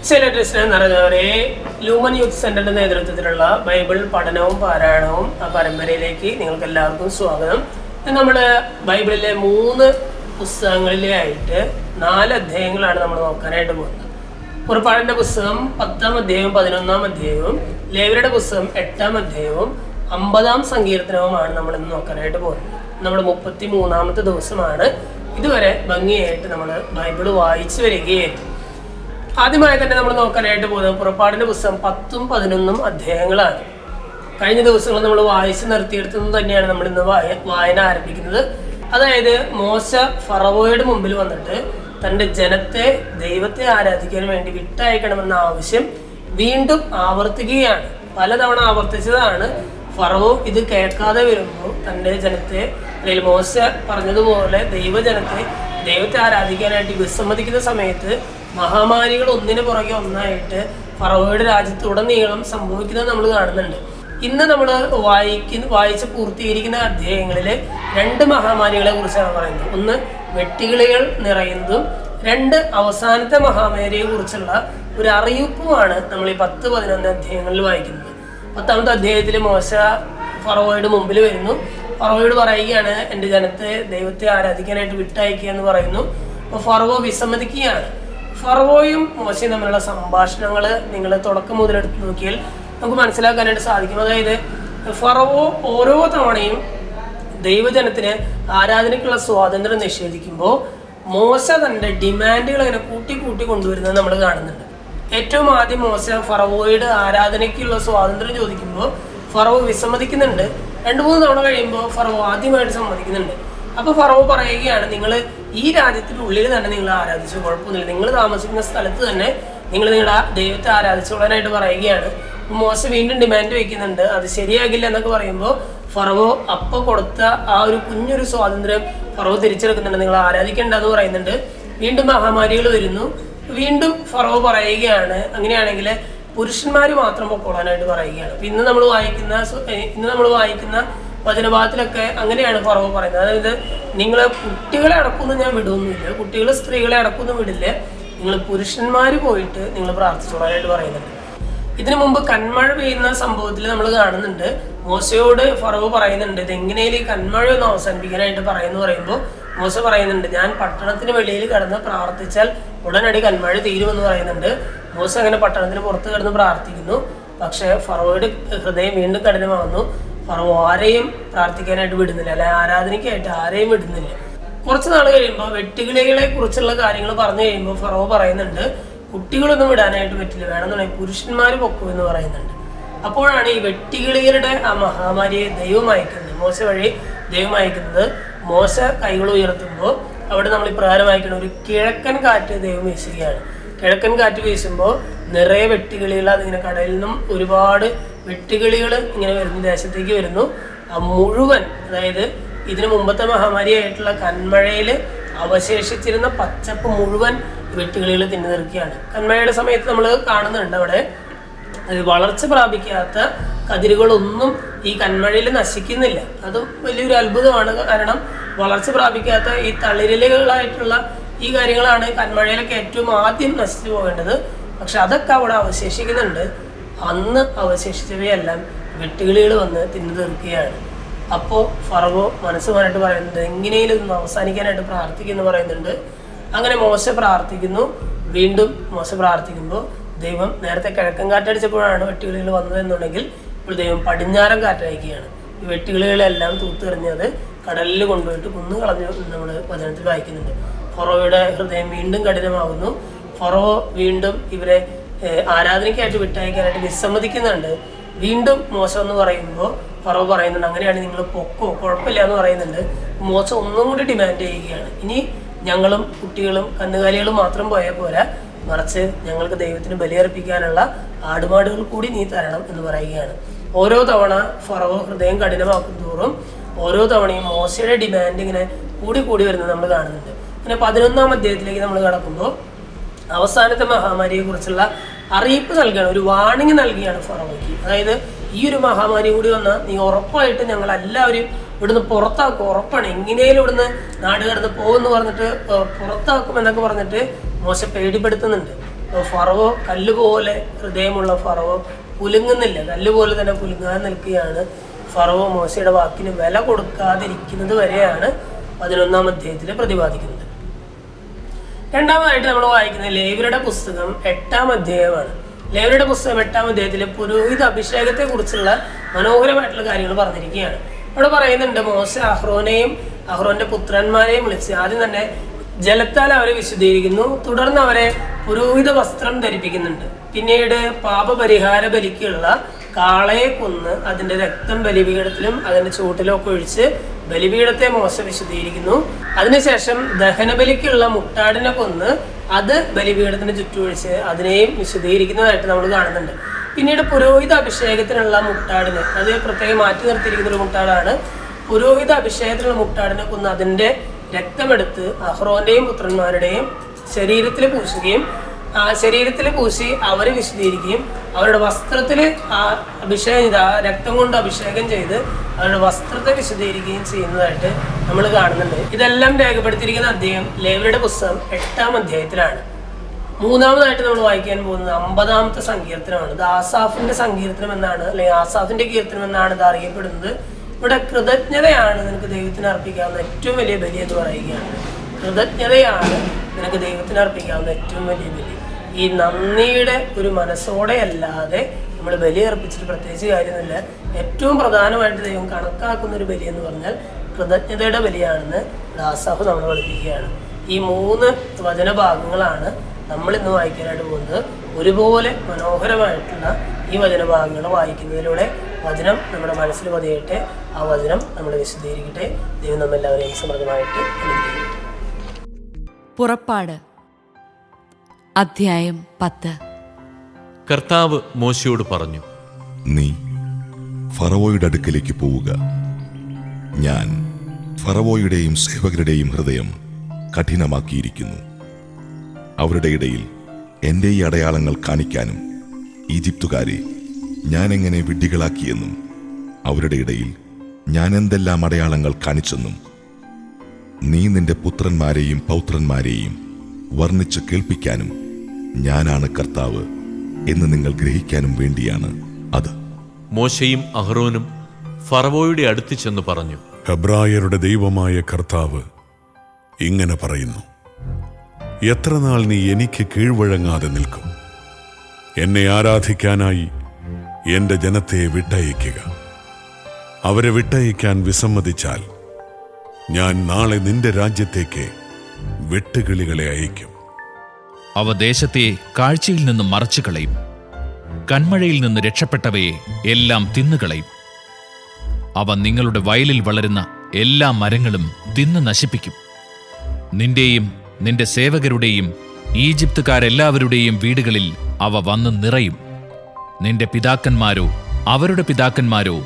ഈശ്വരകൃഷ്ണൻ നിറഞ്ഞവരെ lumen youth സെന്ററിന്റെ നേതൃത്വത്തിലുള്ള Bible പഠനവും പാരായണവും ആ പരമ്പരയിലേക്ക് നിങ്ങൾക്ക് എല്ലാവർക്കും സ്വാഗതം. നമ്മൾ ബൈബിളിലെ 3 പുസ്തകങ്ങളിലെ ആയിട്ട് 4 അധ്യായങ്ങളാണ് നമ്മൾ നോക്കാനായിട്ട് പോകുന്നത്. പുറപ്പാടിന്റെ പുസ്തകം 10-ാം അധ്യായവും 11-ാം അധ്യായവും, ലേവ്യരുടെ പുസ്തകം 8-ാം അധ്യായവും 50-ാം സങ്കീർത്തനവുമാണ് നമ്മൾ ഇന്ന് നോക്കാനായിട്ട് പോകുന്നത്. നമ്മൾ 33-ാമത്തെ ദിവസമാണ്. ഇതുവരെ ഭംഗിയായിട്ട് നമ്മൾ ബൈബിൾ വായിച്ചു വരികയായിരുന്നു. ആദ്യമായി തന്നെ നമ്മൾ നോക്കാനായിട്ട് പോകുന്നത് പുറപ്പാടിന്റെ പുസ്തകം 10-ഉം 11-ഉം അധ്യായങ്ങളാണ്. കഴിഞ്ഞ ദിവസങ്ങൾ നമ്മൾ വായിച്ച് നിർത്തിയെടുത്തത് തന്നെയാണ് നമ്മൾ ഇന്ന് വായന ആരംഭിക്കുന്നത്. അതായത് മോശ ഫറവോയുടെ മുമ്പിൽ വന്നിട്ട് തൻ്റെ ജനത്തെ ദൈവത്തെ ആരാധിക്കാൻ വേണ്ടി വിട്ടയക്കണമെന്ന ആവശ്യം വീണ്ടും ആവർത്തിക്കുകയാണ്. പലതവണ ആവർത്തിച്ചതാണ്. ഫറവോ ഇത് കേൾക്കാതെ വരുമ്പോൾ തൻ്റെ ജനത്തെ, അല്ലെങ്കിൽ മോശ പറഞ്ഞതുപോലെ ദൈവത്തെ ആരാധിക്കാനായിട്ട് വിസമ്മതിക്കുന്ന സമയത്ത് മഹാമാരികൾ ഒന്നിനു പുറകെ ഒന്നായിട്ട് ഫറവോയുടെ രാജ്യത്തുടനീളം സംഭവിക്കുന്നത് നമ്മൾ കാണുന്നുണ്ട്. ഇന്ന് നമ്മൾ വായിച്ച് പൂർത്തീകരിക്കുന്ന അധ്യായങ്ങളിൽ 2 മഹാമാരികളെ കുറിച്ചാണ് പറയുന്നത്. ഒന്ന് വെട്ടുകിളികൾ നിറയുന്നതും 2 അവസാനത്തെ മഹാമാരിയെ കുറിച്ചുള്ള ഒരു അറിയിപ്പുമാണ് നമ്മൾ ഈ 10-11 അധ്യായങ്ങളിൽ വായിക്കുന്നത്. 10-ാമത്തെ അധ്യായത്തിൽ മോശ ഫറവോയുടെ മുമ്പിൽ വരുന്നു. ഫറവോയോട് പറയുകയാണ്, എൻ്റെ ജനത്തെ ദൈവത്തെ ആരാധിക്കാനായിട്ട് വിട്ടയക്കുക എന്ന് പറയുന്നു. അപ്പോൾ ഫറവോ വിസമ്മതിക്കുകയാണ്. ഫറവോയും മോശയും തമ്മിലുള്ള സംഭാഷണങ്ങൾ നിങ്ങൾ തുടക്കം മുതലെടുത്ത് നോക്കിയാൽ നമുക്ക് മനസ്സിലാക്കാനായിട്ട് സാധിക്കും. അതായത് ഫറവോ ഓരോ തവണയും ദൈവജനത്തിന് ആരാധനയ്ക്കുള്ള സ്വാതന്ത്ര്യം നിഷേധിക്കുമ്പോൾ മോശ തൻ്റെ ഡിമാൻഡുകൾ അങ്ങനെ കൂട്ടി കൊണ്ടുവരുന്നത് നമ്മൾ കാണുന്നുണ്ട്. ഏറ്റവും ആദ്യം മോശ ഫറവോയുടെ ആരാധനയ്ക്കുള്ള സ്വാതന്ത്ര്യം ചോദിക്കുമ്പോൾ ഫറവോ വിസമ്മതിക്കുന്നുണ്ട്. 2-3 തവണ കഴിയുമ്പോൾ ഫറവോ ആദ്യമായിട്ട് സമ്മതിക്കുന്നുണ്ട്. അപ്പോൾ ഫറവോ പറയുകയാണ്, നിങ്ങൾ ഈ രാജ്യത്തിനുള്ളിൽ തന്നെ നിങ്ങൾ ആരാധിച്ചു, കുഴപ്പമൊന്നുമില്ല, നിങ്ങൾ താമസിക്കുന്ന സ്ഥലത്ത് തന്നെ നിങ്ങൾ നിങ്ങളുടെ ദൈവത്തെ ആരാധിച്ചോളാനായിട്ട് പറയുകയാണ്. മോശ വീണ്ടും ഡിമാൻഡ് വയ്ക്കുന്നുണ്ട്. അത് ശരിയാകില്ല എന്നൊക്കെ പറയുമ്പോൾ ഫറവോ അപ്പോൾ കൊടുത്ത ആ ഒരു കുഞ്ഞൊരു സ്വാതന്ത്ര്യം ഫറവോ തിരിച്ചെടുക്കുന്നുണ്ട്. നിങ്ങൾ ആരാധിക്കേണ്ട എന്ന് പറയുന്നുണ്ട്. വീണ്ടും മഹാമാരികൾ വരുന്നു. വീണ്ടും ഫറവോ പറയുകയാണ്, അങ്ങനെയാണെങ്കിൽ പുരുഷന്മാർ മാത്രം പൊക്കോളാനായിട്ട് പറയുകയാണ്. ഇന്ന് നമ്മൾ വായിക്കുന്ന വചനഭാഗത്തിലൊക്കെ അങ്ങനെയാണ് ഫറവോ പറയുന്നത്. അതായത് നിങ്ങൾ കുട്ടികളെ അടക്കൊന്നും ഞാൻ വിടുമൊന്നുമില്ല, കുട്ടികൾ സ്ത്രീകളെ അടക്കൊന്നും വിടില്ല, നിങ്ങൾ പുരുഷന്മാർ പോയിട്ട് നിങ്ങൾ പ്രാർത്ഥിച്ചോളാനായിട്ട് പറയുന്നുണ്ട്. ഇതിനു മുമ്പ് കന്മഴ പെയ്യുന്ന സംഭവത്തിൽ നമ്മൾ കാണുന്നുണ്ട്. മോശയോട് ഫറവോ പറയുന്നുണ്ട്, ഇതെങ്ങനെയും ഈ കന്മഴ ഒന്ന് അവസാനിപ്പിക്കാനായിട്ട് പറയുമ്പോൾ മോശ പറയുന്നുണ്ട്, ഞാൻ പട്ടണത്തിന് വെളിയിൽ കിടന്ന് പ്രാർത്ഥിച്ചാൽ ഉടനടി കന്മഴ തീരുമെന്ന് പറയുന്നുണ്ട്. മോശ അങ്ങനെ പട്ടണത്തിന് പുറത്ത് കിടന്ന് പ്രാർത്ഥിക്കുന്നു. പക്ഷേ ഫറവോയുടെ ഹൃദയം വീണ്ടും കഠിനമാകുന്നു. ഫറവോ ആരെയും പ്രാർത്ഥിക്കാനായിട്ട് വിടുന്നില്ല, അല്ലെ ആരാധനയ്ക്കായിട്ട് ആരെയും വിടുന്നില്ല. കുറച്ച് നാൾ കഴിയുമ്പോൾ വെട്ടുകിളികളെ കുറിച്ചുള്ള കാര്യങ്ങൾ പറഞ്ഞു കഴിയുമ്പോൾ ഫറവോ പറയുന്നുണ്ട്, കുട്ടികളൊന്നും വിടാനായിട്ട് പറ്റില്ല, വേണമെന്നുണ്ടെങ്കിൽ പുരുഷന്മാർ പൊക്കൂ എന്ന് പറയുന്നുണ്ട്. അപ്പോഴാണ് ഈ വെട്ടുകിളികളുടെ ആ മഹാമാരിയെ ദൈവം അയക്കുന്നത്, മോശ വഴി ദൈവം അയക്കുന്നത്. മോശ കൈകൾ ഉയർത്തുമ്പോൾ അവിടെ നമ്മൾ ഇപ്രകാരം വായിക്കണം, ഒരു കിഴക്കൻ കാറ്റ് ദൈവം വീശുകയാണ്. കിഴക്കൻ കാറ്റ് വീശുമ്പോൾ നിറയെ വെട്ടുകിളികൾ, അതിങ്ങനെ കടലിൽ നിന്നും ഒരുപാട് വെട്ടുകിളികൾ ഇങ്ങനെ വരുന്നു, ദേശത്തേക്ക് വരുന്നു. മുഴുവൻ, അതായത് ഇതിന് മുമ്പത്തെ മഹാമാരിയായിട്ടുള്ള കന്മഴയിൽ അവശേഷിച്ചിരുന്ന പച്ചപ്പ് മുഴുവൻ വെട്ടുകിളികൾ തിന്നു തീർക്കുകയാണ്. കന്മഴയുടെ സമയത്ത് നമ്മൾ കാണുന്നുണ്ട് അവിടെ വളർച്ച പ്രാപിക്കാത്ത കതിരുകളൊന്നും ഈ കന്മഴയിൽ നശിക്കുന്നില്ല. അതും വലിയൊരു അത്ഭുതമാണ്. കാരണം വളർച്ച പ്രാപിക്കാത്ത ഈ തളിരലുകളായിട്ടുള്ള ഈ കാര്യങ്ങളാണ് കന്മഴയിലൊക്കെ ഏറ്റവും ആദ്യം നശിച്ചു പോകേണ്ടത്. പക്ഷെ അതൊക്കെ അവിടെ അവശേഷിക്കുന്നുണ്ട്. അന്ന് അവശേഷിച്ചവയെല്ലാം വെട്ടുകിളികൾ വന്ന് തിന്നു തീർക്കുകയാണ്. അപ്പോൾ ഫറവോ മനസ്സുമായിട്ട് പറയുന്നുണ്ട്, എങ്ങനെയും ഒന്ന് അവസാനിക്കാനായിട്ട് പ്രാർത്ഥിക്കുമെന്ന് പറയുന്നുണ്ട്. അങ്ങനെ മോശ പ്രാർത്ഥിക്കുന്നു. വീണ്ടും മോശ പ്രാർത്ഥിക്കുമ്പോൾ ദൈവം നേരത്തെ കിഴക്കൻ കാറ്റടിച്ചപ്പോഴാണ് വെട്ടുകിളികൾ വന്നതെന്നുണ്ടെങ്കിൽ ഇപ്പോൾ ദൈവം പടിഞ്ഞാറൻ കാറ്റയക്കുകയാണ്. ഈ വെട്ടുകിളികളെല്ലാം തൂത്തെറിഞ്ഞത് കടലിൽ കൊണ്ടുപോയിട്ട് കുന്നുകളഞ്ഞു നമ്മൾ വചനത്തിൽ വായിക്കുന്നുണ്ട്. ഫറവോയുടെ ഹൃദയം വീണ്ടും കഠിനമാകുന്നു. ഫറവോ വീണ്ടും ഇവരെ ആരാധനയ്ക്കായിട്ട് വിട്ടയക്കാനായിട്ട് വിസമ്മതിക്കുന്നുണ്ട്. വീണ്ടും മോശ എന്ന് പറയുമ്പോൾ ഫറവോ പറയുന്നുണ്ട്, അങ്ങനെയാണ് നിങ്ങൾ പൊക്കോ, കുഴപ്പമില്ല എന്ന് പറയുന്നുണ്ട്. മോശ ഒന്നും കൂടി ഡിമാൻഡ് ചെയ്യുകയാണ്, ഇനി ഞങ്ങളും കുട്ടികളും കന്നുകാലികളും മാത്രം പോയാൽ പോരാ, മറിച്ച് ഞങ്ങൾക്ക് ദൈവത്തിന് ബലിയർപ്പിക്കാനുള്ള ആടുമാടുകൾ കൂടി നീ തരണം എന്ന് പറയുകയാണ്. ഓരോ തവണ ഫറവോ ഹൃദയം കഠിനമാക്കും തോറും ഓരോ തവണയും മോശയുടെ ഡിമാൻഡ് ഇങ്ങനെ കൂടി വരുന്നത് നമ്മൾ കാണുന്നുണ്ട്. പിന്നെ 11-ാം അധ്യായത്തിലേക്ക് നമ്മൾ കടക്കുമ്പോൾ അവസാനത്തെ മഹാമാരിയെ കുറിച്ചുള്ള അറിയിപ്പ് നൽകുകയാണ്, ഒരു വാണിംഗ് നൽകുകയാണ് ഫറവോയ്ക്ക്. അതായത് ഈ ഒരു മഹാമാരി കൂടി വന്നാൽ നീ ഉറപ്പായിട്ട് ഞങ്ങൾ എല്ലാവരും ഇവിടുന്ന് പുറത്താക്കും, ഉറപ്പാണ്, എങ്ങനെയും ഇവിടുന്ന് നാട് കടന്ന് പോകുമെന്ന് പറഞ്ഞിട്ട് പുറത്താക്കും എന്നൊക്കെ പറഞ്ഞിട്ട് മോശ പേടിപ്പെടുത്തുന്നുണ്ട്. ഫറവോ കല്ലുപോലെ ഹൃദയമുള്ള ഫറവോ കുലുങ്ങുന്നില്ല, കല്ലുപോലെ തന്നെ കുലുങ്ങാൻ നിൽക്കുകയാണ്. ഫറവോ മോശയുടെ വാക്കിന് വില കൊടുക്കാതിരിക്കുന്നത് വരെയാണ് 11-ാം അധ്യായത്തിൽ പ്രതിപാദിക്കുന്നത്. രണ്ടാമതായിട്ട് നമ്മൾ വായിക്കുന്നത് ലേവ്യരുടെ പുസ്തകം 8-ാം അധ്യായമാണ്. ലേവ്യരുടെ പുസ്തകം 8-ാം അധ്യായത്തിൽ പുരോഹിത അഭിഷേകത്തെ കുറിച്ചുള്ള മനോഹരമായിട്ടുള്ള കാര്യങ്ങൾ പറഞ്ഞിരിക്കുകയാണ്. അവിടെ പറയുന്നുണ്ട്, മോശ അഹ്റോന്റെ പുത്രന്മാരെയും വിളിച്ച് ആദ്യം തന്നെ ജലത്താൽ അവരെ വിശുദ്ധീകരിക്കുന്നു. തുടർന്ന് അവരെ പുരോഹിത വസ്ത്രം ധരിപ്പിക്കുന്നുണ്ട്. പിന്നീട് പാപപരിഹാര ബലിക്കുള്ള കാളയെ കൊന്ന് അതിന്റെ രക്തം ബലിപീഠത്തിലും അതിന്റെ ചൂട്ടിലും ഒക്കെ ഒഴിച്ച് ബലിപീഠത്തെ മോശ വിശുദ്ധീകരിക്കുന്നു. അതിനുശേഷം ദഹനബലിക്കുള്ള മുട്ടാടിനെ കൊന്ന് അത് ബലിപീഠത്തിന് ചുറ്റൊഴിച്ച് അതിനെയും വിശുദ്ധീകരിക്കുന്നതായിട്ട് നമ്മൾ കാണുന്നുണ്ട്. പിന്നീട് പുരോഹിത അഭിഷേകത്തിനുള്ള മുട്ടാടിനെ, അത് പ്രത്യേകം മാറ്റി നിർത്തിയിരിക്കുന്ന ഒരു മുട്ടാടാണ്. പുരോഹിത അഭിഷേകത്തിനുള്ള മുട്ടാടിനെ കൊന്ന് അതിന്റെ രക്തമെടുത്ത് അഹ്റോന്റെയും പുത്രന്മാരുടെയും ശരീരത്തിൽ പൂശുകയും ശരീരത്തിൽ പൂശി അവരെ വിശുദ്ധീകരിക്കുകയും അവരുടെ വസ്ത്രത്തിൽ രക്തം കൊണ്ട് അഭിഷേകം ചെയ്ത് അവരുടെ വസ്ത്രത്തെ വിശുദ്ധീകരിക്കുകയും ചെയ്യുന്നതായിട്ട് നമ്മൾ കാണുന്നുണ്ട്. ഇതെല്ലാം രേഖപ്പെടുത്തിയിരിക്കുന്ന അധ്യായം ലേവ്യരുടെ പുസ്തകം 8-ാം അധ്യായത്തിലാണ്. മൂന്നാമതായിട്ട് നമ്മൾ വായിക്കാൻ പോകുന്നത് 50-ാമത്തെ സങ്കീർത്തനമാണ്. ഇത് ആസാഫിന്റെ സങ്കീർത്തനം എന്നാണ്, അല്ലെങ്കിൽ ആസാഫിന്റെ കീർത്തനം എന്നാണ് ഇത് അറിയപ്പെടുന്നത്. ഇവിടെ കൃതജ്ഞതയാണ് നിനക്ക് ദൈവത്തിന് അർപ്പിക്കാവുന്ന ഏറ്റവും വലിയ ബലി എന്ന് പറയുകയാണ്. കൃതജ്ഞതയാണ് നിനക്ക് ദൈവത്തിന് അർപ്പിക്കാവുന്ന ഏറ്റവും വലിയ ബലി. ഈ നന്ദിയുടെ ഒരു മനസ്സോടെ അല്ലാതെ നമ്മൾ ബലി അർപ്പിച്ചിട്ട് പ്രത്യേകിച്ച് കാര്യമൊന്നുമില്ല. ഏറ്റവും പ്രധാനമായിട്ട് ദൈവം കണക്കാക്കുന്ന ഒരു ബലി എന്ന് പറഞ്ഞാൽ കൃതജ്ഞതയുടെ ബലിയാണെന്ന് ആസാഫ് നമ്മളെ പഠിപ്പിക്കുകയാണ്. ഈ 3 വചനഭാഗങ്ങളാണ് നമ്മൾ ഇന്ന് വായിക്കാനായിട്ട് പോകുന്നത്. ഒരുപോലെ മനോഹരമായിട്ടുള്ള ഈ വചനഭാഗങ്ങൾ വായിക്കുന്നതിലൂടെ വചനം നമ്മുടെ മനസ്സിൽ പതിയട്ടെ, ആ വചനം നമ്മളെ വിശദീകരിക്കട്ടെ. ദൈവം നമ്മെല്ലാവരെയും സമൃദ്ധമായിട്ട് അനുഗ്രഹിക്കട്ടെ. പുറപ്പാട് അധ്യായം 10. കർത്താവ് മോശയോട് പറഞ്ഞു, നീ ഫറവോയുടെ അടുക്കലേക്ക് പോവുക. ഞാൻ ഫറവോയുടെയും സേവകരുടെയും ഹൃദയം കഠിനമാക്കിയിരിക്കുന്നു. അവരുടെ ഇടയിൽ എൻ്റെ ഈ അടയാളങ്ങൾ കാണിക്കാനും ഈജിപ്തുകാരെ ഞാൻ എങ്ങനെ വിഡ്ഢികളാക്കിയെന്നും അവരുടെ ഇടയിൽ ഞാൻ എന്തെല്ലാം അടയാളങ്ങൾ കാണിച്ചെന്നും നീ നിന്റെ പുത്രന്മാരെയും പൗത്രന്മാരെയും വർണ്ണിച്ച് കേൾപ്പിക്കാനും ഞാനാണ് കർത്താവ് എന്ന് നിങ്ങൾ ഗ്രഹിക്കാനും വേണ്ടിയാണ് അത്. മോശയും അഹ്റോനും ഫറവോയുടെ അടുത്ത് ചെന്ന് പറഞ്ഞു, ഹെബ്രായരുടെ ദൈവമായ കർത്താവ് ഇങ്ങനെ പറയുന്നു, എത്ര നാൾ നീ എനിക്ക് കീഴ്വഴങ്ങാതെ നിൽക്കും? എന്നെ ആരാധിക്കാനായി എന്റെ ജനത്തെ വിട്ടയക്കുക. അവരെ വിട്ടയക്കാൻ വിസമ്മതിച്ചാൽ ഞാൻ നാളെ നിന്റെ രാജ്യത്തേക്ക് വെട്ടുകിളികളെ അയക്കും. അവ ദേശത്തെ കാഴ്ചയിൽ നിന്ന് മറച്ചു കളയും. കന്മഴയിൽ നിന്ന് രക്ഷപ്പെട്ടവയെ എല്ലാം തിന്നുകളയും. അവ നിങ്ങളുടെ വയലിൽ വളരുന്ന എല്ലാ മരങ്ങളും തിന്ന് നശിപ്പിക്കും. നിന്റെയും നിന്റെ സേവകരുടെയും ഈജിപ്തുകാരെല്ലാവരുടെയും വീടുകളിൽ അവ വന്ന് നിറയും. നിന്റെ പിതാക്കന്മാരോ അവരുടെ പിതാക്കന്മാരോ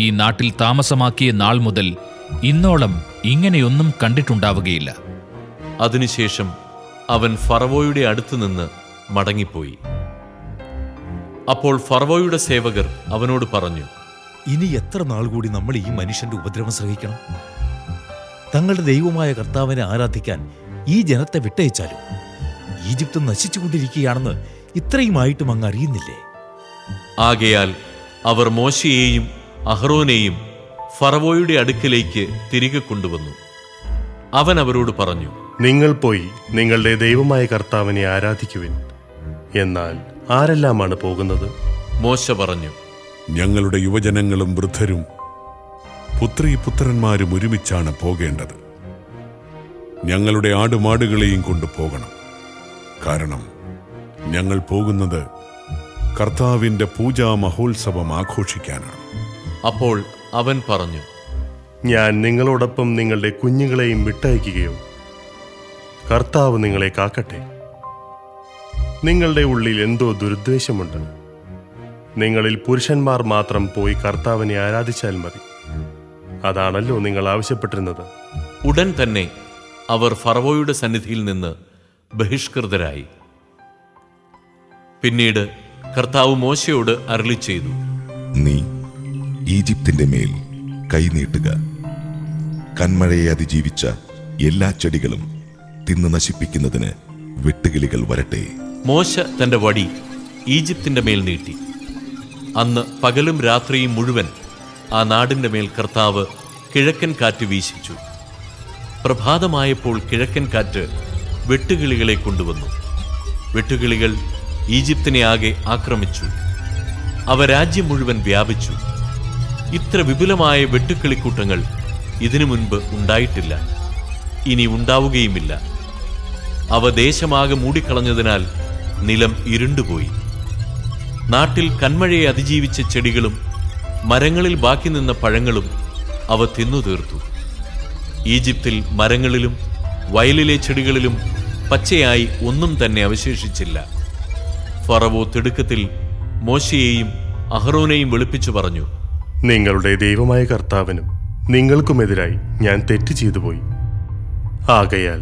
ഈ നാട്ടിൽ താമസമാക്കിയ നാൾ മുതൽ ഇന്നോളം ഇങ്ങനെയൊന്നും കണ്ടിട്ടുണ്ടാവുകയില്ല. അതിനുശേഷം അവൻ ഫറവോയുടെ അടുത്തുനിന്ന് മടങ്ങിപ്പോയി. അപ്പോൾ ഫറവോയുടെ സേവകർ അവനോട് പറഞ്ഞു, ഇനി എത്ര നാൾ കൂടി നമ്മൾ ഈ മനുഷ്യന്റെ ഉപദ്രവം സഹിക്കണം? തങ്ങളുടെ ദൈവമായ കർത്താവിനെ ആരാധിക്കാൻ ഈ ജനത്തെ വിട്ടയച്ചാലും ഈജിപ്ത് നശിച്ചുകൊണ്ടിരിക്കുകയാണെന്ന് ഇത്രയുമായിട്ടും അങ്ങ് അറിയുന്നില്ലേ? ആകയാൽ അവർ മോശയെയും അഹ്റോനെയും ഫറവോയുടെ അടുക്കലേക്ക് തിരികെ കൊണ്ടുവന്നു. അവൻ അവരോട് പറഞ്ഞു, നിങ്ങൾ പോയി നിങ്ങളുടെ ദൈവമായ കർത്താവിനെ ആരാധിക്കുവിൻ. എന്നാൽ ആരെല്ലാമാണ് പോകുന്നത്? മോശ പറഞ്ഞു, ഞങ്ങളുടെ യുവജനങ്ങളും വൃദ്ധരും പുത്രീപുത്രന്മാരും ഒരുമിച്ചാണ് പോകേണ്ടത്. ഞങ്ങളുടെ ആടുമാടുകളെയും കൊണ്ട് പോകണം. കാരണം ഞങ്ങൾ പോകുന്നത് കർത്താവിന്റെ പൂജാ മഹോത്സവം ആഘോഷിക്കാനാണ്. അപ്പോൾ അവൻ പറഞ്ഞു, ഞാൻ നിങ്ങളോടൊപ്പം നിങ്ങളുടെ കുഞ്ഞുങ്ങളെയും വിട്ടയക്കുകയോ? കർത്താവ് നിങ്ങളെ കാക്കട്ടെ. നിങ്ങളുടെ ഉള്ളിൽ എന്തോ ദുരുദ്ദേശമുണ്ട്. നിങ്ങളിൽ പുരുഷന്മാർ മാത്രം പോയി കർത്താവിനെ ആരാധിച്ചാൽ മതി. അതാണല്ലോ നിങ്ങൾ ആവശ്യപ്പെട്ടിരുന്നത്. ഉടൻ തന്നെ അവർ ഫറവോയുടെ സന്നിധിയിൽ നിന്ന് ബഹിഷ്കൃതരായി. പിന്നീട് കർത്താവ് മോശയോട് അരുളി ചെയ്തു, നീ ഈജിപ്തിന്റെ മേൽ കൈനീട്ടുക. കന്മഴയെ അതിജീവിച്ച എല്ലാ ചെടികളും തിന്ന് നശിപ്പിക്കുന്നതിന് വെട്ടുകിളികൾ വരട്ടെ. മോശ തന്റെ വടി ഈജിപ്തിന്റെ മേൽ നീട്ടി. അന്ന് പകലും രാത്രിയും മുഴുവൻ ആ നാടിന്റെ മേൽ കർത്താവ് കിഴക്കൻ കാറ്റ് വീശിച്ചു. പ്രഭാതമായപ്പോൾ കിഴക്കൻ കാറ്റ് വെട്ടുകിളികളെ കൊണ്ടുവന്നു. വെട്ടുകിളികൾ ഈജിപ്തിനെ ആകെ ആക്രമിച്ചു. അവ രാജ്യം മുഴുവൻ വ്യാപിച്ചു. ഇത്ര വിപുലമായ വെട്ടുക്കിളിക്കൂട്ടങ്ങൾ ഇതിനു മുൻപ് ഉണ്ടായിട്ടില്ല, ഇനി ഉണ്ടാവുകയുമില്ല. അവ ദേശമാകെ മൂടിക്കളഞ്ഞതിനാൽ നിലം ഇരുണ്ടുപോയി. നാട്ടിൽ കന്മഴയെ അതിജീവിച്ച ചെടികളും മരങ്ങളിൽ ബാക്കി നിന്ന പഴങ്ങളും അവ തിന്നു തീർത്തു. ഈജിപ്തിൽ മരങ്ങളിലും വയലിലെ ചെടികളിലും പച്ചയായി ഒന്നും തന്നെ അവശേഷിച്ചില്ല. ഫറവോ തിടുക്കത്തിൽ മോശയെയും അഹ്റോനെയും വിളിപ്പിച്ചു പറഞ്ഞു, നിങ്ങളുടെ ദൈവമായ കർത്താവിനും നിങ്ങൾക്കുമെതിരായി ഞാൻ തെറ്റ് ചെയ്തുപോയി. ആകയാൽ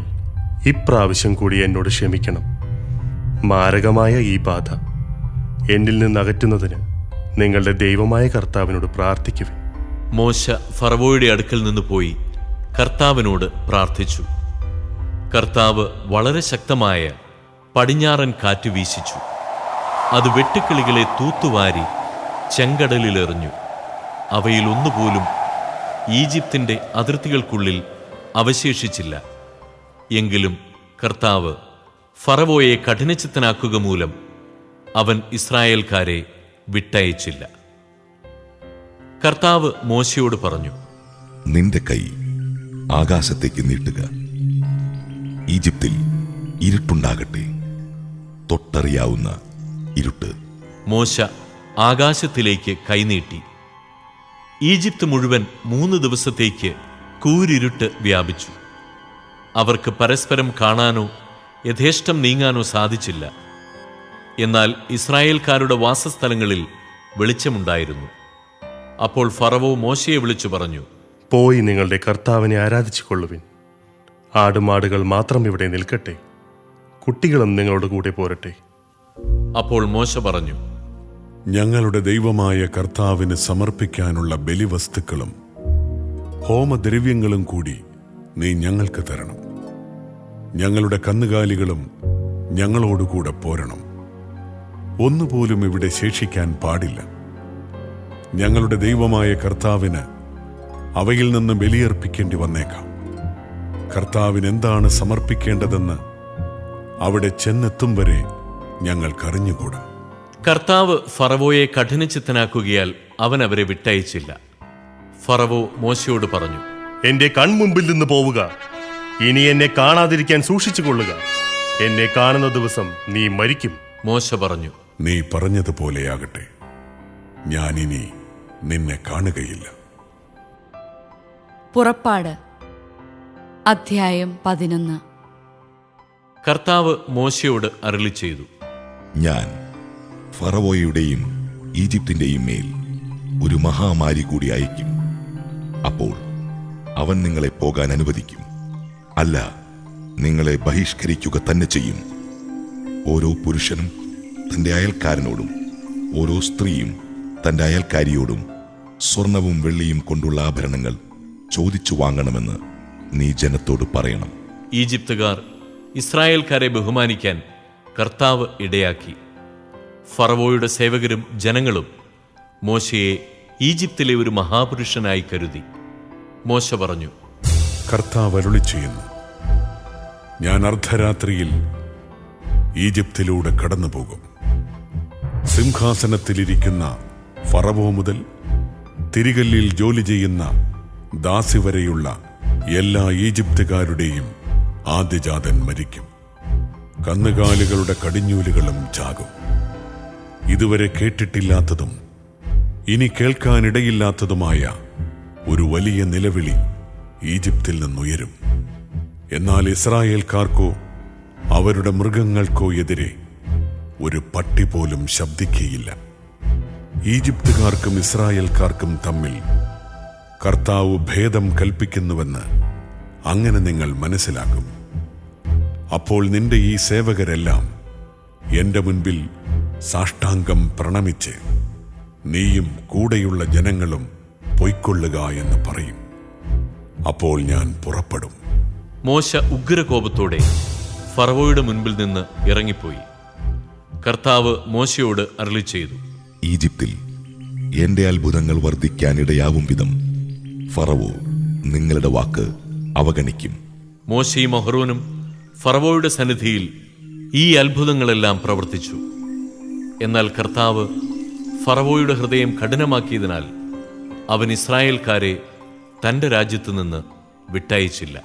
ഇപ്രാവശ്യം കൂടി എന്നോട് ക്ഷമിക്കണം. മാരകമായ ഈ ബാധ എന്നിൽ നിന്ന് അകറ്റുന്നതിന് നിങ്ങളുടെ ദൈവമായ കർത്താവിനോട് പ്രാർത്ഥിക്കുവിൻ. മോശ ഫറവോയുടെ അടുക്കൽ നിന്ന് പോയി കർത്താവിനോട് പ്രാർത്ഥിച്ചു. കർത്താവ് വളരെ ശക്തമായ പടിഞ്ഞാറൻ കാറ്റ് വീശിച്ചു. അത് വെട്ടുക്കിളികളെ തൂത്തുവാരി ചെങ്കടലിലെറിഞ്ഞു. അവയിൽ ഒന്നുപോലും ഈജിപ്തിൻ്റെ അതിർത്തികൾക്കുള്ളിൽ അവശേഷിച്ചില്ല. എങ്കിലും കർത്താവ് ഫറവോയെ കഠിനചിത്തനാക്കുക മൂലം അവൻ ഇസ്രായേൽക്കാരെ വിട്ടയച്ചില്ല. കർത്താവ് മോശയോട് പറഞ്ഞു, നിന്റെ കൈ ആകാശത്തേക്ക് നീട്ടുക. ഈജിപ്തിൽ ഇരുട്ടുണ്ടാകട്ടെ, തൊട്ടറിയാവുന്ന ഇരുട്ട്. മോശ ആകാശത്തിലേക്ക് കൈനീട്ടി. ഈജിപ്ത് മുഴുവൻ 3 ദിവസത്തേക്ക് കൂരിരുട്ട് വ്യാപിച്ചു. അവർക്ക് പരസ്പരം കാണാനോ യഥേഷ്ടം നീങ്ങാനോ സാധിച്ചില്ല. എന്നാൽ ഇസ്രായേൽക്കാരുടെ വാസസ്ഥലങ്ങളിൽ വെളിച്ചമുണ്ടായിരുന്നു. അപ്പോൾ ഫറവോ മോശയെ വിളിച്ചു പറഞ്ഞു, പോയി നിങ്ങളുടെ കർത്താവിനെ ആരാധിച്ചു കൊള്ളുവിൻ. ആടുമാടുകൾ മാത്രം ഇവിടെ നിൽക്കട്ടെ, കുട്ടികളും നിങ്ങളുടെ കൂടെ പോരട്ടെ. അപ്പോൾ മോശ പറഞ്ഞു, ഞങ്ങളുടെ ദൈവമായ കർത്താവിന് സമർപ്പിക്കാനുള്ള ബലിവസ്തുക്കളും ഹോമദ്രവ്യങ്ങളും കൂടി നീ ഞങ്ങൾക്ക് തരണം. ഞങ്ങളുടെ കന്നുകാലികളും ഞങ്ങളോടുകൂടെ പോരണം. ഒന്നുപോലും ഇവിടെ ശേഷിക്കാൻ പാടില്ല. ഞങ്ങളുടെ ദൈവമായ കർത്താവിന് അവയിൽ നിന്ന് ബലിയർപ്പിക്കേണ്ടി വന്നേക്കാം. കർത്താവിന് എന്താണ് സമർപ്പിക്കേണ്ടതെന്ന് അവിടെ ചെന്നെത്തും വരെ ഞങ്ങൾക്കറിഞ്ഞുകൂടാ. കർത്താവ് ഫറവോയെ കഠിനചിത്തനാക്കുകയാൽ അവൻ അവരെ വിട്ടയച്ചില്ല. ഫറവോ മോശയോട് പറഞ്ഞു, എന്റെ കൺമുമ്പിൽ നിന്ന് പോവുക. ഇനി എന്നെ കാണാതിരിക്കാൻ സൂക്ഷിച്ചു കൊള്ളുക. എന്നെ കാണുന്ന ദിവസം നീ മരിക്കും. മോശ പറഞ്ഞു, നീ പറഞ്ഞതുപോലെയാകട്ടെ. ഞാനിനി നിന്നെ കാണുകയില്ല. പുറപ്പാട് അധ്യായം 11. കർത്താവ് മോശയോട് അരുളി ചെയ്തു, ഞാൻ ഫറവോയുടെയും ഈജിപ്തിന്റെയും മേൽ ഒരു മഹാമാരി കൂടി അയക്കും. അപ്പോൾ അവൻ നിങ്ങളെ പോകാൻ അനുവദിക്കും, അല്ല നിങ്ങളെ ബഹിഷ്കരിക്കുക തന്നെ ചെയ്യും. ഓരോ പുരുഷനും തൻ്റെ അയൽക്കാരനോടും ഓരോ സ്ത്രീയും തൻ്റെ അയൽക്കാരിയോടും സ്വർണവും വെള്ളിയും കൊണ്ടുള്ള ആഭരണങ്ങൾ ചോദിച്ചു വാങ്ങണമെന്ന് നീ ജനത്തോട് പറയണം. ഈജിപ്തുകാർ ഇസ്രായേൽക്കാരെ ബഹുമാനിക്കാൻ കർത്താവ് ഇടയാക്കി. ഫറവോയുടെ സേവകരും ജനങ്ങളും മോശയെ ഈജിപ്തിലെ ഒരു മഹാപുരുഷനായി കരുതി. മോശ പറഞ്ഞു, കർത്താവ് അരുളി ചെയ്യുന്നു, ഞാൻ അർദ്ധരാത്രിയിൽ ഈജിപ്തിലൂടെ കടന്നുപോകും. സിംഹാസനത്തിലിരിക്കുന്ന ഫറവോ മുതൽ തിരികല്ലിൽ ജോലി ചെയ്യുന്ന ദാസി വരെയുള്ള എല്ലാ ഈജിപ്തുകാരുടെയും ആദ്യജാതൻ മരിക്കും. കന്നുകാലികളുടെ കടിഞ്ഞൂലുകളും ചാകും. ഇതുവരെ കേട്ടിട്ടില്ലാത്തതും ഇനി കേൾക്കാനിടയില്ലാത്തതുമായ ഒരു വലിയ നിലവിളി ഈജിപ്തിൽ നിന്നുയരും. എന്നാൽ ഇസ്രായേൽക്കാർക്കോ അവരുടെ മൃഗങ്ങൾക്കോ എതിരെ ഒരു പട്ടി പോലും ശബ്ദിക്കുകയില്ല. ഈജിപ്തുകാർക്കും ഇസ്രായേൽക്കാർക്കും തമ്മിൽ കർത്താവ് ഭേദം കൽപ്പിക്കുന്നുവെന്ന് അങ്ങനെ നിങ്ങൾ മനസ്സിലാക്കും. അപ്പോൾ നിന്റെ ഈ സേവകരെല്ലാം എന്റെ മുൻപിൽ സാഷ്ടാംഗം പ്രണമിച്ച് നീയും കൂടെയുള്ള ജനങ്ങളും പൊയ്ക്കൊള്ളുക എന്ന് പറയും. അപ്പോൾ ഞാൻ പുറപ്പെടും. മോശ ഉഗ്രകോപത്തോടെ ഫറവോയുടെ മുൻപിൽ നിന്ന് ഇറങ്ങിപ്പോയി. കർത്താവ് മോശയോട് അരുളി ചെയ്തു, ഈജിപ്തിൽ എന്റെ അത്ഭുതങ്ങൾ വർദ്ധിക്കാനിടയാവും വിധം ഫറവോ നിങ്ങളുടെ വാക്ക് അവഗണിക്കും. മോശയും അഹ്റോനും ഫറവോയുടെ സന്നിധിയിൽ ഈ അത്ഭുതങ്ങളെല്ലാം പ്രവർത്തിച്ചു. എന്നാൽ കർത്താവ് ഫറവോയുടെ ഹൃദയം കഠിനമാക്കിയതിനാൽ അവൻ ഇസ്രായേൽക്കാരെ തന്റെ രാജ്യത്തു നിന്ന് വിട്ടയച്ചില്ല.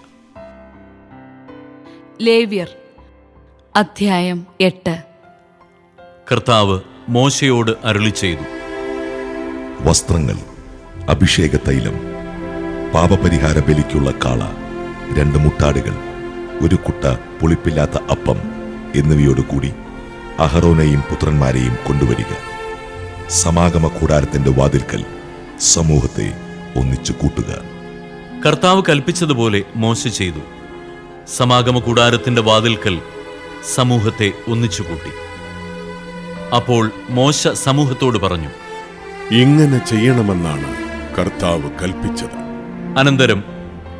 ലേവ്യർ അധ്യായം 8. കർത്താവ് മോശയോട് അരുളി ചെയ്തു, വസ്ത്രങ്ങൾ, അഭിഷേക തൈലം, പാപപരിഹാര ബലിക്കുള്ള കാള, 2 മുട്ടാടുകൾ, 1 കുട്ട പുളിപ്പില്ലാത്ത അപ്പം എന്നിവയോടുകൂടി അഹറോനെയും പുത്രന്മാരെയും കൊണ്ടുവരിക. സമാഗമ കൂടാരത്തിന്റെ വാതിൽക്കൽ സമൂഹത്തെ ഒന്നിച്ചു കൂട്ടുക. കർത്താവ് കൽപ്പിച്ചതുപോലെ മോശ ചെയ്തു. സമാഗമ കൂടാരത്തിന്റെ വാതിൽക്കൽ സമൂഹത്തെ ഒന്നിച്ചുകൂട്ടി. അപ്പോൾ മോശ സമൂഹത്തോട് പറഞ്ഞു, ഇങ്ങനെ ചെയ്യണമെന്നാണ് കർത്താവ് കൽപ്പിച്ചത്. അനന്തരം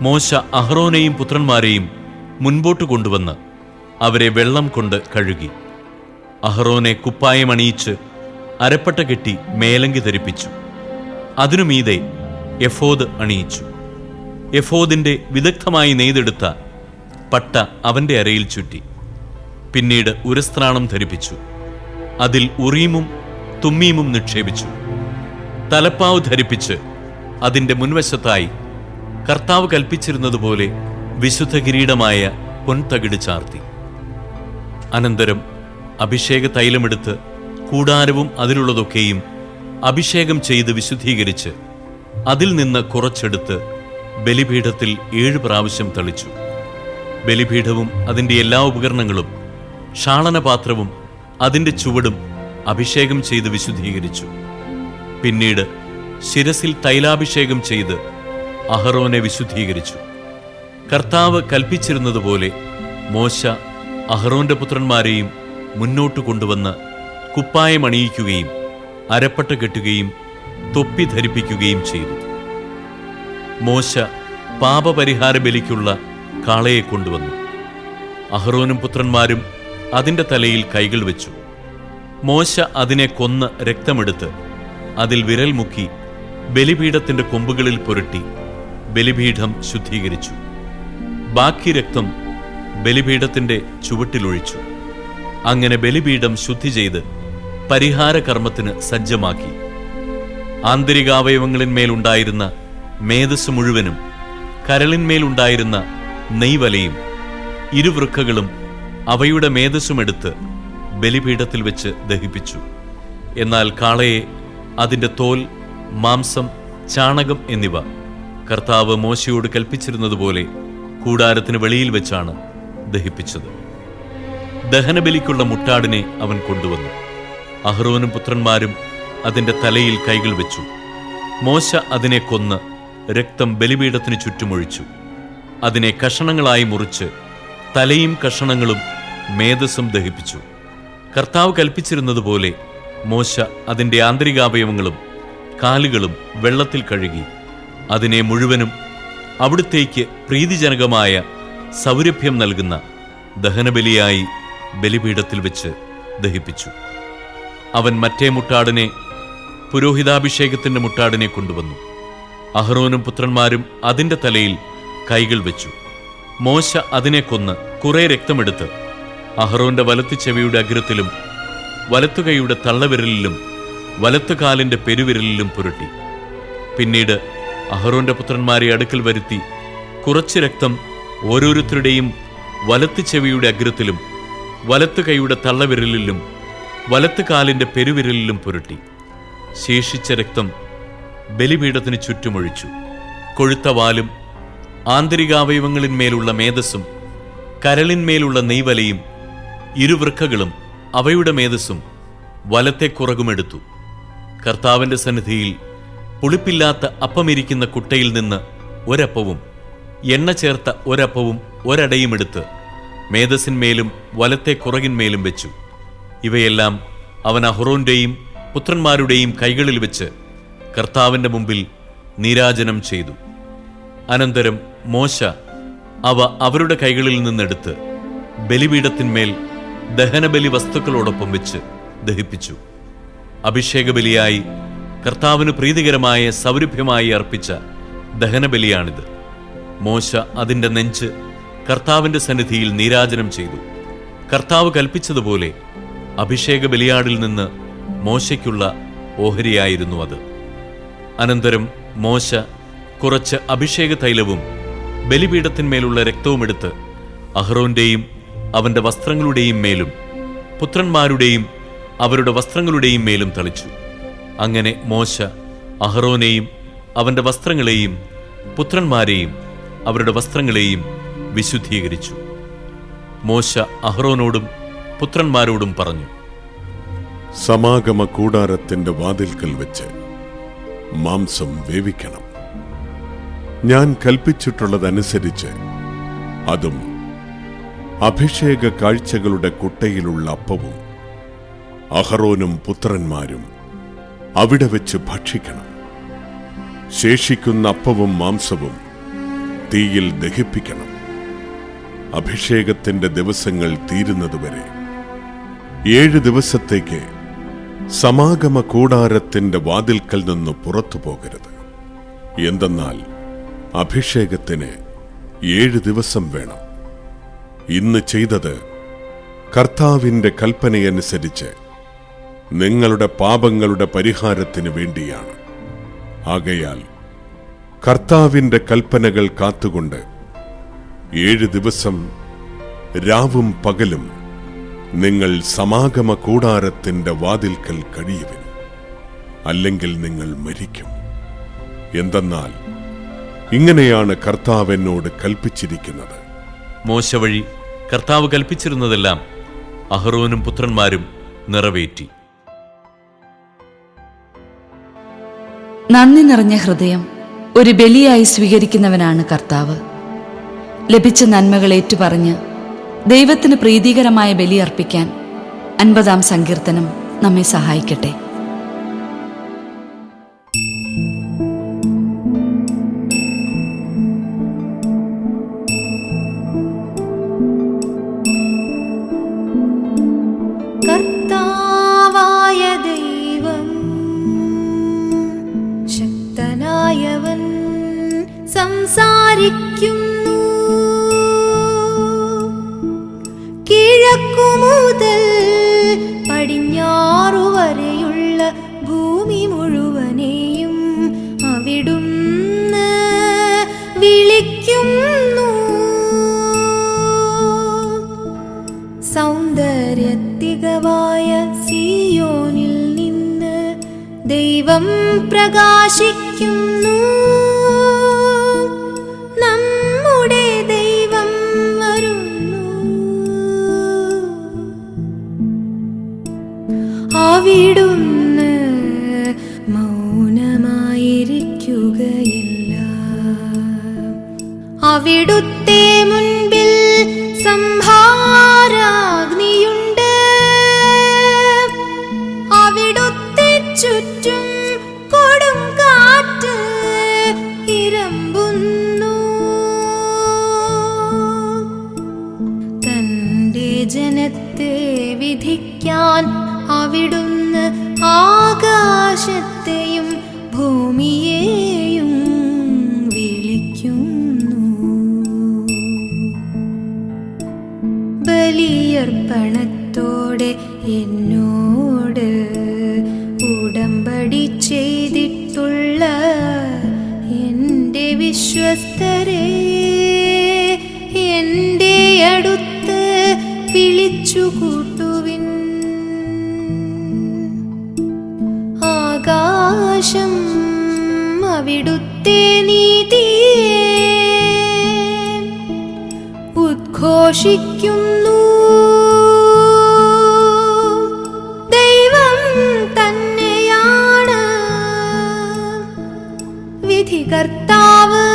മോശ അഹ്റോനെയും പുത്രന്മാരെയും മുൻപോട്ട് കൊണ്ടുവന്ന് അവരെ വെള്ളം കൊണ്ട് കഴുകി. അഹ്റോനെ കുപ്പായം അണിയിച്ച് അരപ്പട്ട കെട്ടി മേലങ്കി ധരിപ്പിച്ചു. അതിനുമീതെ എഫോദ് അണിയിച്ചു. എഫോദിന്റെ വിദഗ്ധമായി നെയ്തെടുത്ത പട്ട അവന്റെ അരയിൽ ചുറ്റി. പിന്നീട് ഉരസ്ത്രാണം ധരിപ്പിച്ചു. അതിൽ ഉറീമും തുമ്മീമും നിക്ഷേപിച്ചു. തലപ്പാവ് ധരിപ്പിച്ച് അതിന്റെ മുൻവശത്തായി കർത്താവ് കൽപ്പിച്ചിരുന്നതുപോലെ വിശുദ്ധ കിരീടമായ പൊൻതകിട് ചാർത്തി. അനന്തരം അഭിഷേക തൈലമെടുത്ത് കൂടാരവും അതിലുള്ളതൊക്കെയും അഭിഷേകം ചെയ്ത് വിശുദ്ധീകരിച്ച് അതിൽ നിന്ന് കുറച്ചെടുത്ത് ബലിപീഠത്തിൽ 7 പ്രാവശ്യം തളിച്ചു. ബലിപീഠവും അതിൻ്റെ എല്ലാ ഉപകരണങ്ങളും ഷാളനപാത്രവും അതിൻ്റെ ചുവടും അഭിഷേകം ചെയ്ത് വിശുദ്ധീകരിച്ചു. പിന്നീട് ശിരസിൽ തൈലാഭിഷേകം ചെയ്ത് അഹറോനെ വിശുദ്ധീകരിച്ചു. കർത്താവ് കൽപ്പിച്ചിരുന്നതുപോലെ മോശ അഹറോന്റെ പുത്രന്മാരെയും മുന്നോട്ട് കൊണ്ടുവന്ന് കുപ്പായം അണിയിക്കുകയും അരപ്പട്ട കെട്ടുകയും തൊപ്പി ധരിപ്പിക്കുകയും ചെയ്തു. മോശ പാപപരിഹാര ബലിക്കുള്ള കാളയെ കൊണ്ടുവന്നു. അഹ്റോനും പുത്രന്മാരും അതിന്റെ തലയിൽ കൈകൾ വെച്ചു. മോശ അതിനെ കൊന്ന് രക്തമെടുത്ത് അതിൽ വിരൽ മുക്കി ബലിപീഠത്തിന്റെ കൊമ്പുകളിൽ പുരട്ടി ബലിപീഠം ശുദ്ധീകരിച്ചു. ബാക്കി രക്തം ബലിപീഠത്തിന്റെ ചുവട്ടിലൊഴിച്ചു. അങ്ങനെ ബലിപീഠം ശുദ്ധി ചെയ്ത് പരിഹാര കർമ്മത്തിന് സജ്ജമാക്കി. ആന്തരികാവയവങ്ങളിന്മേലുണ്ടായിരുന്ന മേധസ് മുഴുവനും കരളിന്മേലുണ്ടായിരുന്ന നെയ്വലയും ഇരുവൃക്കകളും അവയുടെ മേധസ്സുമെടുത്ത് ബലിപീഠത്തിൽ വെച്ച് ദഹിപ്പിച്ചു. എന്നാൽ കാളയെ, അതിൻ്റെ തോൽ, മാംസം, ചാണകം എന്നിവ കർത്താവ് മോശയോട് കൽപ്പിച്ചിരുന്നതുപോലെ കൂടാരത്തിന് വെളിയിൽ വെച്ചാണ് ദഹിപ്പിച്ചത്. ദഹനബലിക്കുള്ള മുട്ടാടിനെ അവൻ കൊണ്ടുവന്നു. അഹ്റോനും പുത്രന്മാരും അതിന്റെ തലയിൽ കൈകൾ വെച്ചു. മോശ അതിനെ കൊന്ന് രക്തം ബലിപീഠത്തിന് ചുറ്റുമൊഴിച്ചു. അതിനെ കഷണങ്ങളായി മുറിച്ച് തലയും കഷണങ്ങളും മേധസ്സും ദഹിപ്പിച്ചു. കർത്താവ് കൽപ്പിച്ചിരുന്നതുപോലെ മോശ അതിന്റെ ആന്തരികാവയവങ്ങളും കാലുകളും വെള്ളത്തിൽ കഴുകി അതിനെ മുഴുവനും അവിടുത്തേക്ക് പ്രീതിജനകമായ സൗരഭ്യം നൽകുന്ന ദഹനബലിയായി ബലിപീഠത്തിൽ വെച്ച് ദഹിപ്പിച്ചു. അവൻ മറ്റേ മുട്ടാടിനെ, പുരോഹിതാഭിഷേകത്തിന്റെ മുട്ടാടിനെ കൊണ്ടുവന്നു. അഹ്റോനും പുത്രന്മാരും അതിന്റെ തലയിൽ കൈകൾ വെച്ചു. മോശ അതിനെ കൊന്ന് കുറെ രക്തമെടുത്ത് അഹ്റോന്റെ വലത്തു ചെവിയുടെ അഗ്രത്തിലും വലത്തുകൈയുടെ തള്ളവിരലിലും വലത്തുകാലിന്റെ പെരുവിരലിലും പുരട്ടി. പിന്നീട് അഹ്റോന്റെ പുത്രന്മാരെ അടുക്കൽ വരുത്തി കുറച്ച് രക്തം ഓരോരുത്തരുടെയും വലത്തു ചെവിയുടെ അഗ്രത്തിലും വലത്തുകൈയുടെ തള്ളവിരലിലും വലത്തുകാലിന്റെ പെരുവിരലിലും പുരട്ടി. ശേഷിച്ച രക്തം ബലിപീഠത്തിന് ചുറ്റുമൊഴിച്ചു. കൊഴുത്ത വാലും ആന്തരികാവയവങ്ങളിന്മേലുള്ള മേധസ്സും കരളിന്മേലുള്ള നെയ്വലയും ഇരുവൃക്കകളും അവയുടെ മേധസ്സും വലത്തെ കുറകുമെടുത്തു. കർത്താവിന്റെ സന്നിധിയിൽ പുളിപ്പില്ലാത്ത അപ്പമിരിക്കുന്ന കുട്ടയിൽ നിന്ന് ഒരപ്പവും എണ്ണ ചേർത്ത ഒരപ്പവും ഒരടയും എടുത്ത് മേധസ്സിന്മേലും വലത്തെ കുറകിന്മേലും വെച്ചു. ഇവയെല്ലാം അവൻ അഹ്റോന്റെയും പുത്രന്മാരുടെയും കൈകളിൽ വെച്ച് കർത്താവിന്റെ മുമ്പിൽ നീരാജനം ചെയ്തു. അനന്തരം മോശ അവ അവരുടെ കൈകളിൽ നിന്നെടുത്ത് ബലിപീഠത്തിന്മേൽ ദഹനബലി വസ്തുക്കളോടൊപ്പം വെച്ച് ദഹിപ്പിച്ചു. അഭിഷേകബലിയായി കർത്താവിന് പ്രീതികരമായ സൗരഭ്യമായി അർപ്പിച്ച ദഹനബലിയാണിത്. മോശ അതിൻ്റെ നെഞ്ച് കർത്താവിൻ്റെ സന്നിധിയിൽ നീരാജനം ചെയ്തു. കർത്താവ് കൽപ്പിച്ചതുപോലെ അഭിഷേക ബലിയാടിൽ നിന്ന് മോശയ്ക്കുള്ള ഓഹരിയായിരുന്നു അത്. അനന്തരം മോശ കുറച്ച് അഭിഷേക തൈലവും ബലിപീഠത്തിന്മേലുള്ള രക്തവുമെടുത്ത് അഹ്റോന്റെയും അവന്റെ വസ്ത്രങ്ങളുടെയും മേലും പുത്രന്മാരുടെയും അവരുടെ വസ്ത്രങ്ങളുടെയും മേലും തളിച്ചു. അങ്ങനെ മോശ അഹ്റോനെയും അവന്റെ വസ്ത്രങ്ങളെയും പുത്രന്മാരെയും അവരുടെ വസ്ത്രങ്ങളെയും വിശുദ്ധീകരിച്ചു. മോശ അഹ്റോനോടും പുത്രന്മാരോടും പറഞ്ഞു, സമാഗമ കൂടാരത്തിന്റെ വാതിൽക്കൽ വെച്ച് മാംസം വേവിക്കണം. ഞാൻ കൽപ്പിച്ചിട്ടുള്ളതനുസരിച്ച് അതും അഭിഷേക കാഴ്ചകളുടെ കുട്ടയിലുള്ള അപ്പവും അഹ്റോനും പുത്രന്മാരും അവിടെ വെച്ച് ഭക്ഷിക്കണം. ശേഷിക്കുന്ന അപ്പവും മാംസവും തീയിൽ ദഹിപ്പിക്കണം. അഭിഷേകത്തിന്റെ ദിവസങ്ങൾ തീരുന്നതുവരെ 7 ദിവസത്തേക്ക് സമാഗമ കൂടാരത്തിന്റെ വാതിൽക്കൽ നിന്ന് പുറത്തു പോകരുത്. എന്തെന്നാൽ അഭിഷേകത്തിന് 7 ദിവസം വേണം. ഇന്ന് ചെയ്തത് കർത്താവിന്റെ കൽപ്പനയനുസരിച്ച് നിങ്ങളുടെ പാപങ്ങളുടെ പരിഹാരത്തിന് വേണ്ടിയാണ്. ആകയാൽ കർത്താവിന്റെ കൽപ്പനകൾ കാത്തുകൊണ്ട് 7 ദിവസം രാവും പകലും നിങ്ങൾ സമാഗമ കൂടാരത്തിന്റെ വാതിൽക്കൽ കഴിയുവിൻ. അല്ലെങ്കിൽ നിങ്ങൾ മരിക്കും. എന്തെന്നാൽ ഇങ്ങനെയാണ് കർത്താവ് എന്നോട് കൽപ്പിച്ചിരിക്കുന്നത്. മോശ വഴി കർത്താവ് കൽപ്പിച്ചിരുന്നതെല്ലാം അഹ്റോനും പുത്രന്മാരും നിറവേറ്റി. നന്ദി നിറഞ്ഞ ഹൃദയം ഒരു ബലിയായി സ്വീകരിക്കുന്നവനാണ് കർത്താവ്. ലഭിച്ച നന്മകൾ ഏറ്റുപറഞ്ഞ് ദൈവത്തിന് പ്രീതികരമായ ബലി അർപ്പിക്കാൻ 50-ാം സങ്കീർത്തനം നമ്മെ സഹായിക്കട്ടെ. കർത്താവായ ദൈവം ശക്തനായവൻ സംസാരിക്കുന്നു. കിഴക്കുമുതൽ പടിഞ്ഞാറു വരെയുള്ള ഭൂമി മുഴുവനെയും അവിടുന്ന് വിളിക്കുന്നു. സൗന്ദര്യത്തികവായ സിയോനിൽ നിന്ന് ദൈവം പ്രകാശിക്കുന്നു. നമ്മുടെ ദൈവം വരുന്നു. അവിടുന്ന് മൗനമായിരിക്കുകയില്ല. അവിടുത്തെ മുൻപിൽ സംഹാരാഗ്നിയുണ്ട്. അവിടുത്തെ ചുറ്റും കൊടും കാറ്റ് ഇരമ്പുന്നു. തന്റെ ജനത്തെ വിധിക്കാൻ അവിടുന്ന് ആകാശത്തെയും ഭൂമിയെയും വിളിക്കുന്നു. ബലിയർപ്പണത്തോടെ എന്നോട് ഉടമ്പടി ചെയ്തിട്ടുള്ള എൻ്റെ വിശ്വസ്തരെ എൻ്റെ അടുത്ത് വിളിച്ചുകൂട്ടുവിൻ. ആകാശം അവിടുത്തെ നീതിയെ ഉദ്ഘോഷിക്കുന്നു. ദൈവം തന്നെയാണ് വിധികർത്താവ്.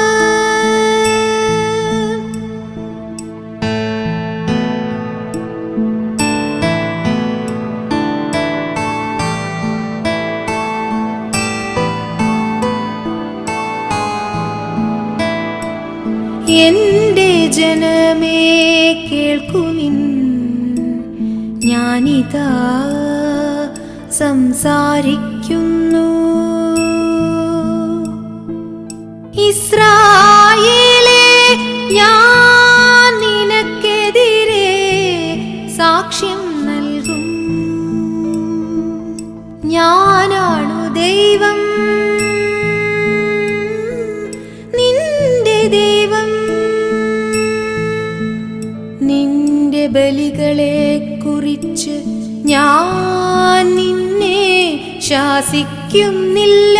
എന്റെ ജനമേ കേൾക്കുവിൻ, ഞാനിതാ സംസാരിക്കുന്നു. ഇസ്രായേലേ, ഞാൻ നിനക്കെതിരെ സാക്ഷ്യം നൽകും. ഞാനാണു ദൈവം, നിന്റെ ദൈവം. നിന്റെ ബലികളെ കുറിച്ച് ഞാൻ നിന്നെ ശാസിക്കുന്നില്ല.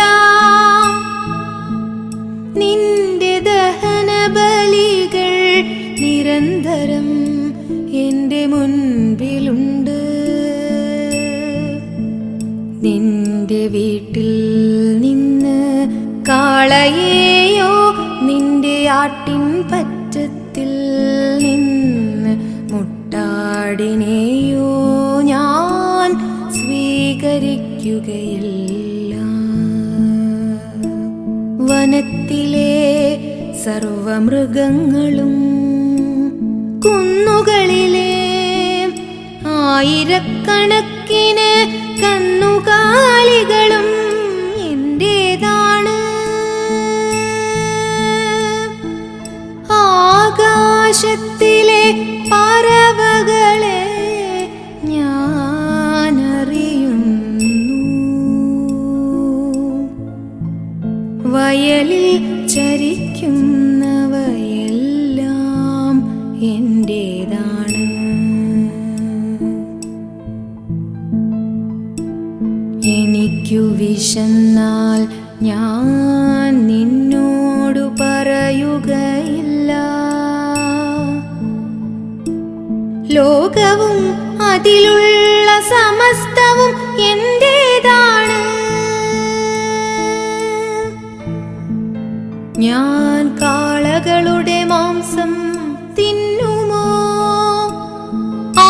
നിന്റെ ദഹന ബലികൾ നിരന്തരം എൻ്റെ മുൻപിലുണ്ട്. നിന്റെ വീട്ടിൽ നിന്ന് കാളയെയോ നിന്റെ ആട്ടിൻ പറ്റത്തിൽ നിന്ന് മുട്ടാടിനെയോ ഞാൻ സ്വീകരിക്കുകയില്ല. വനത്തിലെ സർവമൃഗങ്ങളും കുന്നുകളിലെ ആയിരക്കണക്കിന് കന്നുകാലികളും എന്റേതാണ്. ആകാശത്തിലെ പറവകളെ ഞാനറിയുന്നു. വയലിൽ ചരിക്കുന്നവയെല്ലാം എന്റേതാണ്. എനിക്കു വിശന്നാൽ ഞാൻ നിന്നോടു പറയുകയില്ല. ലോകവും അതിലുള്ള സമസ്തവും എന്റേതാണ്. ഞാൻ കാളകളുടെ മാംസം തിന്നുമോ?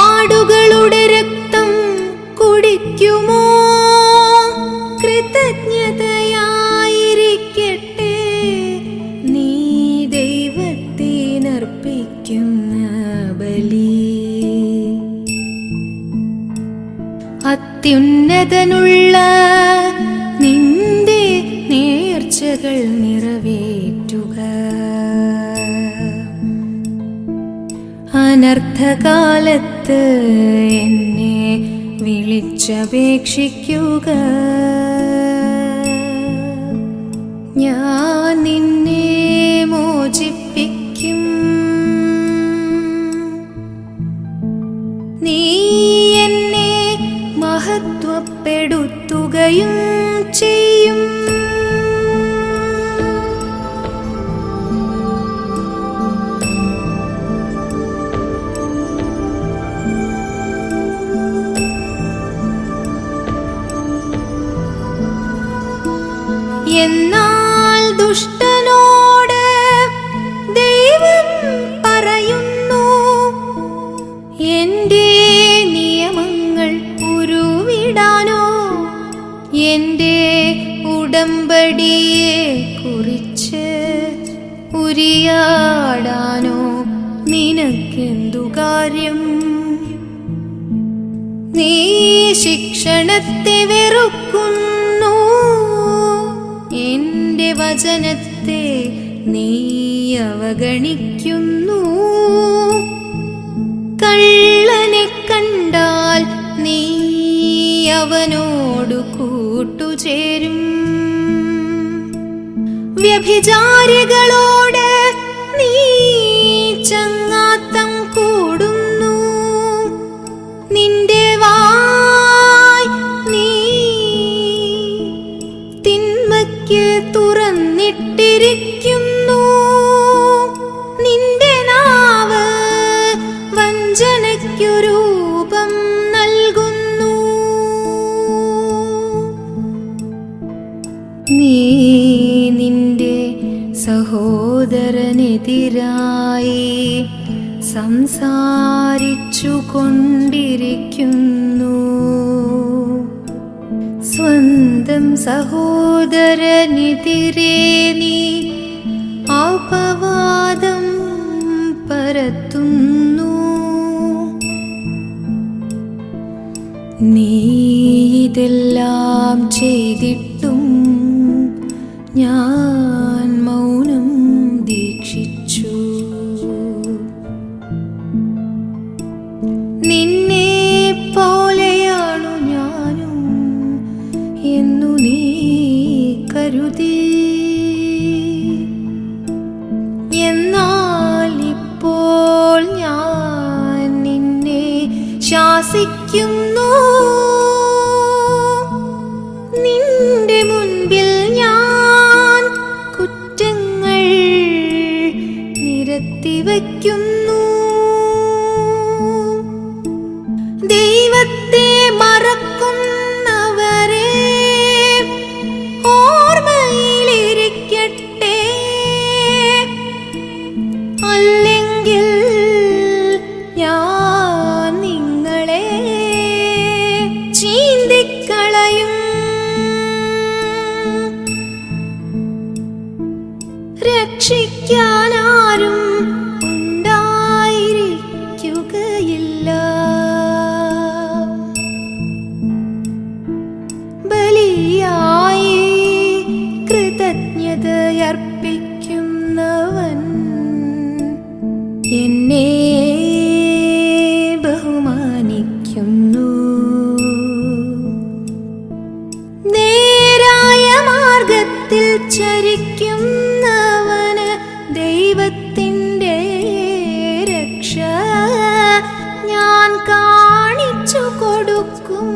ആടുകളുടെ രക്തം കുടിക്കുമോ? കൃതജ്ഞതയായിരിക്കട്ടെ നീ ദൈവത്തിനർപ്പിക്കുന്ന ബലി. അത്യുന്നതനുള്ള നിന്റെ നേർച്ചകൾ നിറവേറ്റുക. അനർത്ഥകാലത്ത് എന്നെ വിളിച്ചപേക്ഷിക്കുക. ഞാൻ നിന്നെ മോചിപ്പിക്കും. നീ എന്നെ മഹത്വപ്പെടുത്തുകയും ചെയ്യും. എന്നാൽ ദുഷ്ടനോട് ദൈവം പറയുന്നു, എന്റെ നിയമങ്ങൾ ഉരുവിടാനോ എന്റെ ഉടമ്പടിയെ കുറിച്ച് ഉരിയാടാനോ നിനക്കെന്തു കാര്യം? നീ ശിക്ഷണത്തെ വെറുക്കുന്നു, എന്റെ വചനത്തെ നീ അവഗണിക്കുന്നു. കള്ളനെ കണ്ടാൽ നീ അവനോട് കൂട്ടുചേരും. വ്യഭിചാരികളോട് നീ ചങ്ങാത്തം കൂടുന്നു. നിന്റെ വായ് നീ തിന്മയ്ക്ക് തുറന്നിട്ടിരിക്കുന്നു. നിന്റെ നാവ് വഞ്ചനയ്ക്കു രൂപം നൽകുന്നു. നീ നിന്റെ സഹോദരനെതിരായി സംസാരിച്ചു കൊണ്ടിരിക്കുന്നു. സ്വന്തം സഹോദരനെതിരെ നീ അപവാദം പരത്തുന്നു. ചെയ്തിട്ടും ഞാൻ മൗനം ദീക്ഷിച്ചു. നിന്നെ പോലെയാണു ഞാനും എന്നു നീ കരുതി. എന്നാൽ ഇപ്പോൾ ഞാൻ നിന്നെ ശാസിക്കുന്നു. നിന്റെ മുൻപിൽ ഞാൻ കുറ്റങ്ങൾ നിരത്തിവയ്ക്കുന്നു. ദൈവത്തെ മറക്കുന്നവരെ ഓർമ്മയിലിരിക്കട്ടെ. അല്ലെങ്കിൽ ഞാൻ നിങ്ങളെ ചീന്തിക്കളയും. രക്ഷിക്കാനാരും ഉണ്ടായിരിക്കുകയില്ല. ബലിയായി കൃതജ്ഞതയർപ്പിക്കുന്നവൻ എന്നെ ബഹുമാനിക്കുന്നു. നേരായ മാർഗത്തിൽ ചരിക്കുന്നവന് ദൈവത്തിൻ്റെ രക്ഷ ഞാൻ കാണിച്ചു കൊടുക്കും.